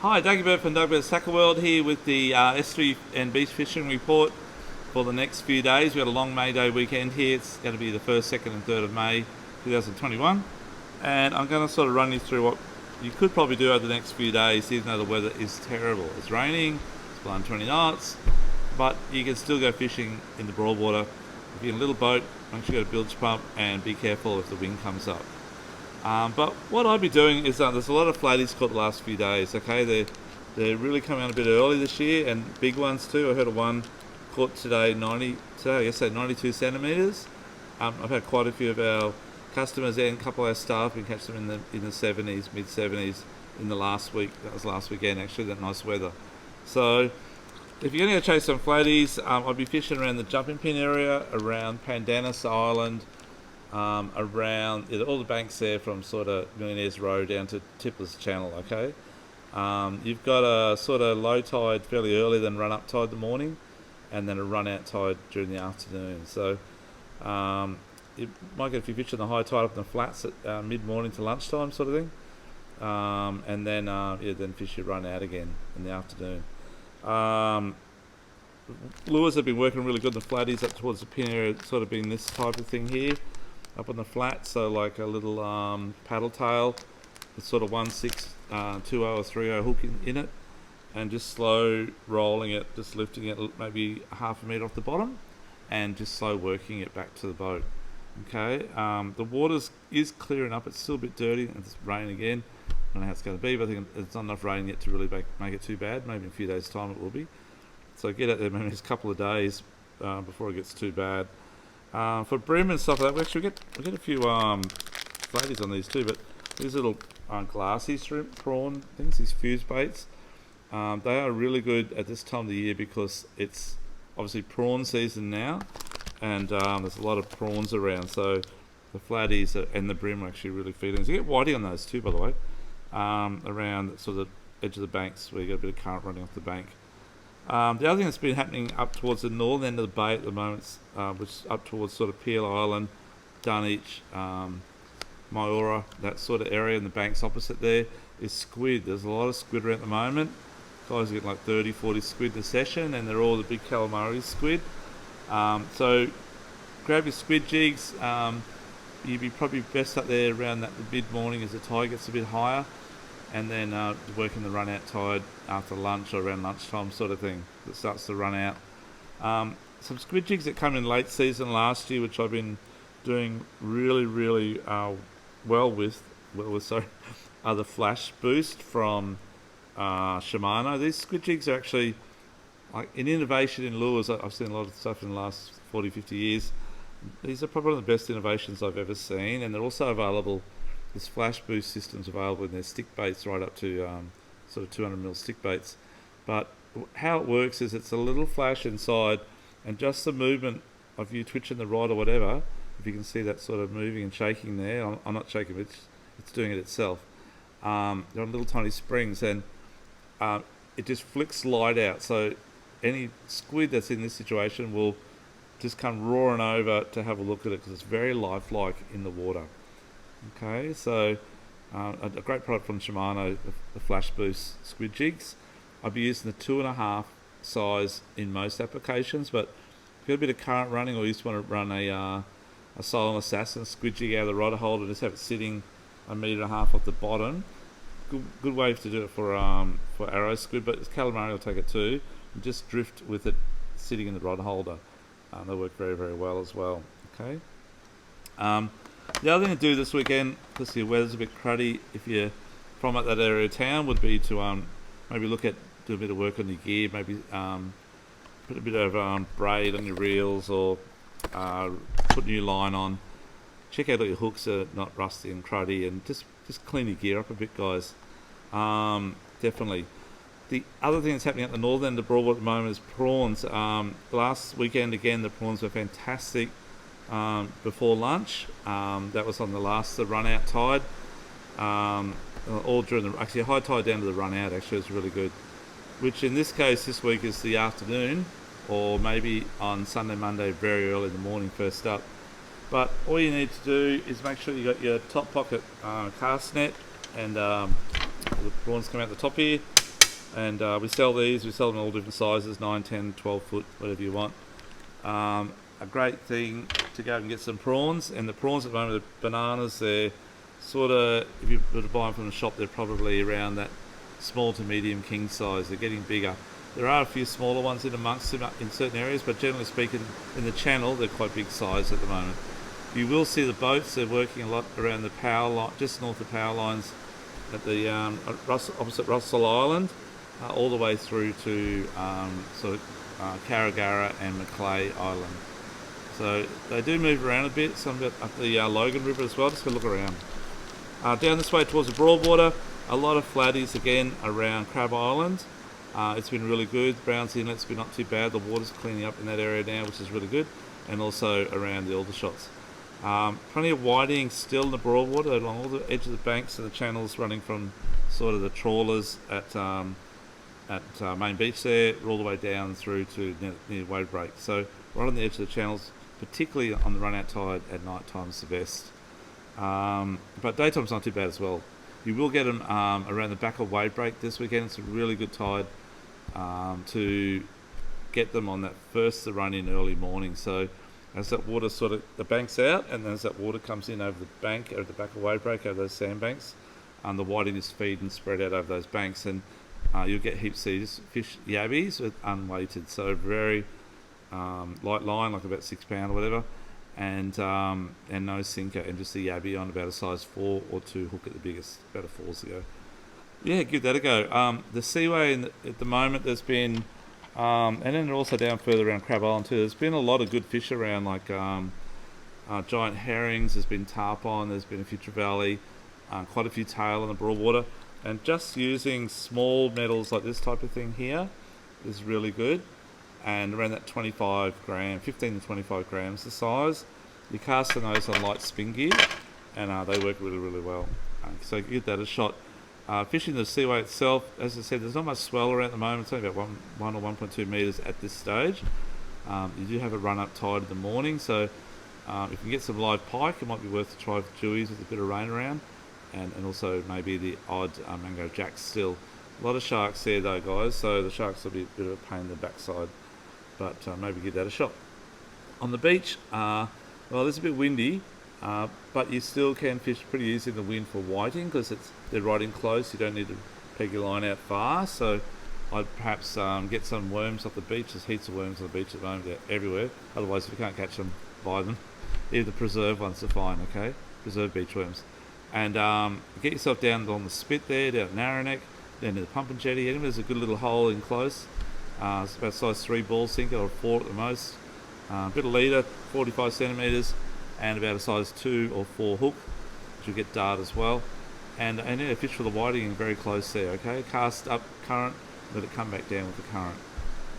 Hi, Dagobert from Dagobert Tackle World here with the estuary and beach fishing report for the next few days. We've got a long May Day weekend here. It's going to be the 1st, 2nd and 3rd of May 2021. And I'm going to sort of run you through what you could probably do over the next few days, even though the weather is terrible. It's raining, it's blowing 20 knots, but you can still go fishing in the Broadwater. If you're in a little boat, make sure you got a bilge pump and be careful if the wind comes up. But what I'd be doing is there's a lot of floaties caught the last few days. Okay, they're really coming out a bit early this year, and big ones too. I heard of one caught today, 92 centimetres. I've had quite a few of our customers and a couple of our staff. We catch them in the 70s, mid 70s in the last week. That was last weekend actually. That nice weather. So if you're going to go chase some floaties, I'd be fishing around the jumping pin area, around Pandanus Island. Around all the banks there from sort of Millionaires Row down to Tippler's Channel, okay? You've got a sort of low tide fairly early, then run up tide in the morning, and then a run out tide during the afternoon. So you might get a few fish on the high tide up in the flats at mid-morning to lunchtime sort of thing. And then then fish you run out again in the afternoon. Lures have been working really good. The floaties up towards the pin area sort of being this type of thing here. Up on the flat, so like a little paddle tail with sort of 1/6, 2/0 or 3/0 hook in it, and just slow rolling it, just lifting it maybe half a metre off the bottom, and just slow working it back to the boat. Okay, the water is clearing up. It's still a bit dirty, and it's raining again. I don't know how it's going to be, but I think it's not enough rain yet to really make it too bad. Maybe in a few days' time it will be. So get out there maybe a couple of days before it gets too bad. For bream and stuff like that, we get a few floaties on these too, but these little glassy shrimp prawn things, these fuse baits, they are really good at this time of the year because it's obviously prawn season now, and there's a lot of prawns around, so the floaties and the bream are actually really feeding. So you get whiting on those too, by the way, around sort of the edge of the banks where you get a bit of current running off the bank. The other thing that's been happening up towards the northern end of the bay at the moment, which is up towards sort of Peel Island, Dunwich, Myora, that sort of area, and the banks opposite there, is squid. There's a lot of squid around at the moment. Guys are getting like 30, 40 squid a session, and they're all the big calamari squid. So grab your squid jigs. You'd be probably best up there around that mid-morning as the tide gets a bit higher, and then working the run out tide after lunch or around lunchtime sort of thing that starts to run out. Some squid jigs that come in late season last year, which I've been doing really well with, are the Flash Boost from Shimano. These squid jigs are actually like an innovation in lures. I've seen a lot of stuff in the last 40, 50 years. These are probably one of the best innovations I've ever seen, and they're also available. This Flash Boost system's available in their stick baits right up to sort of 200mm stick baits. But how it works is it's a little flash inside, and just the movement of you twitching the rod or whatever, if you can see that sort of moving and shaking there, I'm not shaking, but it's doing it itself. They're on little tiny springs, and it just flicks light out. So any squid that's in this situation will just come roaring over to have a look at it because it's very lifelike in the water. Okay, so a great product from Shimano, the Flash Boost squid jigs. I'll be using the 2.5 size in most applications, but if you've got a bit of current running, or you just want to run a Silent Assassin squid jig out of the rod holder, just have it sitting 1.5 meters off the bottom. Good way to do it for arrow squid, but calamari will take it too. And just drift with it sitting in the rod holder. They work very well as well. Okay. The other thing to do this weekend, because the weather's a bit cruddy, if you're from that area of town, would be to maybe do a bit of work on your gear, maybe put a bit of braid on your reels, or put new line on. Check out that your hooks are not rusty and cruddy, and just clean your gear up a bit, guys. Definitely. The other thing that's happening at the northern end of Broadwater at the moment is prawns. Last weekend, again, the prawns were fantastic. Before lunch, that was on the run out tide, all during actually high tide down to the run out actually was really good, which in this case this week is the afternoon, or maybe on Sunday, Monday, very early in the morning first up. But all you need to do is make sure you got your top pocket cast net, and the prawns come out the top here, And we sell these. We sell them in all different sizes, 9, 10, 12 foot, whatever you want. A great thing to go and get some prawns. And the prawns at the moment are bananas. They're sort of, if you were to buy them from the shop, they're probably around that small to medium king size. They're getting bigger. There are a few smaller ones in amongst them in certain areas, but generally speaking, in the channel, they're quite big size at the moment. You will see the boats. They're working a lot around the power line, just north of power lines, at the opposite Russell Island, all the way through to Carragara and Macleay Island. So they do move around a bit. Some up the Logan River as well. Just go look around. Down this way towards the Broadwater, a lot of flatties again around Crab Island. It's been really good. The Browns Inlet's been not too bad. The water's cleaning up in that area now, which is really good. And also around the Aldershots. Plenty of whiting still in the Broadwater along all the edge of the banks and the channels running from sort of the trawlers at Main Beach there, all the way down through to near wave break. So right on the edge of the channels, particularly on the run-out tide at night time is the best. But daytime's not too bad as well. You will get them around the back of wave break this weekend. It's a really good tide to get them on that first to run in early morning. So as that water sort of, the bank's out, and as that water comes in over the bank, over the back of wave break, over those sandbanks, the whiting is feed and spread out over those banks, and you'll get heaps of these fish yabbies with unweighted, so very light line, like about 6 pound or whatever, and no sinker, and just a yabby on about a size 4 or 2 hook at the biggest, about a 4's ago. Yeah, give that a go. The Seaway at the moment, there's been, and then they're also down further around Crab Island too. There's been a lot of good fish around, like giant herrings. There's been tarpon. There's been a few trevally, quite a few tail in the Broadwater. And just using small metals like this type of thing here is really good. And around that 25 gram, 15 to 25 grams the size. You cast those on light spin gear, and they work really, really well. So give that a shot. Fishing the Seaway itself, as I said, there's not much swell around at the moment. It's only about 1 or 1.2 metres at this stage. You do have a run-up tide in the morning, so if you can get some live pike, it might be worth a try with jewies with a bit of rain around, and also maybe the odd mango jacks still. A lot of sharks there though, guys, so the sharks will be a bit of a pain in the backside, but maybe give that a shot. On the beach, well, it's a bit windy, but you still can fish pretty easy in the wind for whiting, because they're right in close. You don't need to peg your line out far, so I'd perhaps get some worms off the beach. There's heaps of worms on the beach at the moment. They're everywhere. Otherwise, if you can't catch them, buy them. Even the preserved ones are fine, okay? Preserved beach worms. And get yourself down on the spit there, down at Narrowneck, down to the pump and jetty. Anyway, there's a good little hole in close. It's about size 3 ball sinker, or 4 at the most. Bit of leader, 45 centimetres, and about a size 2 or 4 hook, which you'll get dart as well. And yeah, fish for the whiting very close there, okay? Cast up current, let it come back down with the current.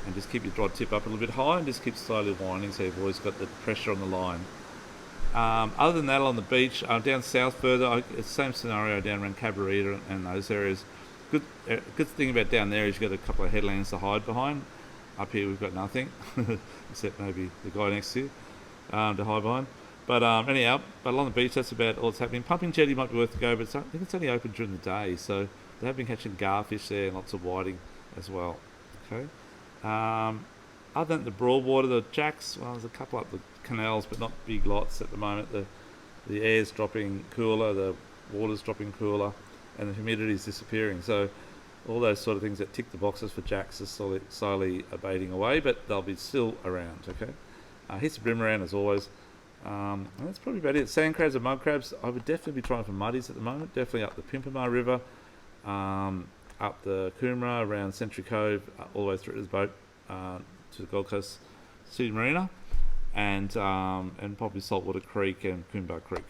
And just keep your rod tip up a little bit high, and just keep slowly winding, so you've always got the pressure on the line. Other than that, on the beach, down south further, it's the same scenario down around Cabarita and those areas. Good thing about down there is you've got a couple of headlands to hide behind. Up here we've got nothing, except maybe the guy next to you to hide behind. But anyhow, but along the beach, that's about all that's happening. Pumping jetty might be worth a go, but I think it's only open during the day, so they have been catching garfish there and lots of whiting as well. Okay. Other than the Broadwater, the jacks, well, there's a couple up the canals, but not big lots at the moment. The air's dropping cooler, the water's dropping cooler, and the humidity is disappearing. So all those sort of things that tick the boxes for jacks are slowly abating away, but they'll be still around. Okay. Here's the brim around as always. And that's probably about it. Sand crabs and mud crabs, I would definitely be trying for muddies at the moment. Definitely up the Pimpamar River, up the Coomera, around Century Cove, all the way through to the boat to the Gold Coast City Marina, and probably Saltwater Creek and Coombar Creek.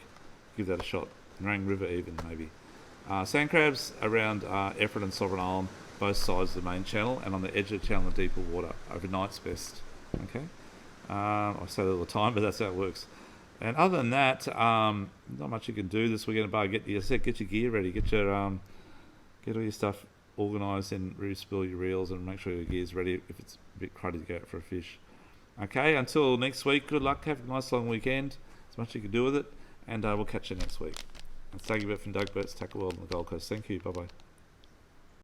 Give that a shot. Rang River even, maybe. Sand crabs around Efford and Sovereign Island, both sides of the main channel, and on the edge of the channel in deeper water. Overnight's best. Okay. I say that all the time, but that's how it works. And other than that, not much you can do this weekend. But get your gear ready, get all your stuff organised, and respill your reels, and make sure your gear's ready if it's a bit cruddy to go out for a fish. Okay, until next week, good luck. Have a nice long weekend. As much as you can do with it, and we'll catch you next week. It's Daggy Bert from Doug Bert's Tackle World on the Gold Coast. Thank you. Bye bye.